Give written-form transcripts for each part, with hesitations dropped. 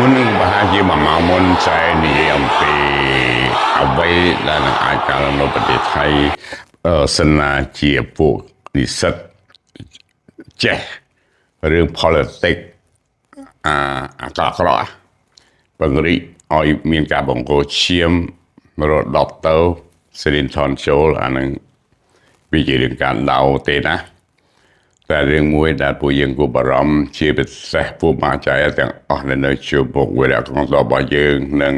មុននឹងបហាជាមួយម៉ោងមុនចែនិយាយអំពីអ្វីដែលនឹងអាចកើតឡើងនៅប្រទេសថៃសិនណាជាពួកនិស្សិតចេះរឿង politics អាក្រក់បង្រិចឲ្យមានការបង្កឈាមរដប់ទៅសិរិនថនចូលអានឹងវាជារឿងការដៅទេណាតែរឿងមួយដែលពួកយើងគួរបារម្ភជាពិសេសពួកមហាចៅទាំងអស់នៅជួបមុខវិរៈក្នុងរបស់យើងនិង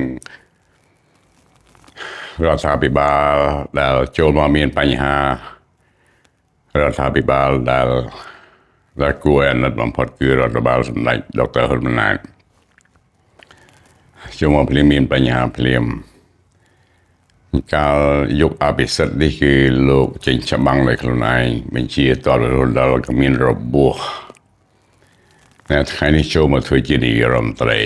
រដ្ឋាភិបាលដែលចូលមកមានបញ្ហារដ្ឋាភិបាលដែលគួរអាណិតបំផុតគឺរដ្ឋបាលសម្ដេចដុកទ័រហ៊ុនម៉ាណែតចូលមកភ្លាមមានបញ្ហាភ្លាមកាលយកអភិសិទ្ធនេះគឺលោកចេញច្បាំងដោយខ្លួនឯងបញ្ជាតររដល់ក៏មានរបួសតែថ្ងៃនេះចូលមកធ្វើជានាយរដ្ឋមន្ត្រី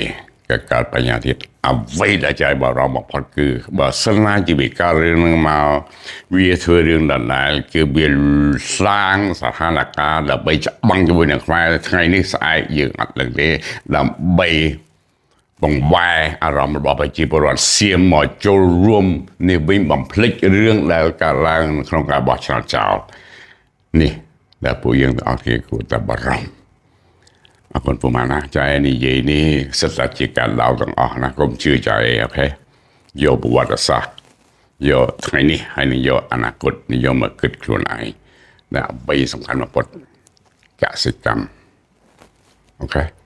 ក៏កើតបញ្ហាទៀតអ្វីដែលចៃបារម្ភបំផុតគឺបើសិនណាជាវិការរឿងនឹងមកវាធ្វើរឿងដដែលគឺវាសាងស្ថានភាពដើម្បីច្បាំងជាមួយនឹងខ្មែរថ្ងៃនេះស្អែកយើងអត់ដឹងទេដើម្បីបង្វែរអារម្មណ៍របស់ប្រជាពលរដ្ឋសៀមមកចូលរួមនេះវិញបំភ្លេចរឿងដែលកើតឡើងក្នុងការបោះឆ្នោតចោលនេះដែលពួកយើងទាំងអស់គ្នាគួរតែបារម្ភអរគុណពុកម៉ាណាចែនិយាយនេះសិតតែជាការឡៅទាំងអស់ណាកុំជឿចែអូខេយកប្រវត្តិសាស្ត្រយកថ្ងៃនេះហើយនឹងយកអនាគតនិយមមកគិតខ្លួនឯងដែលអ្វីសំខាន់បំផុតកសិកម្មអូខេ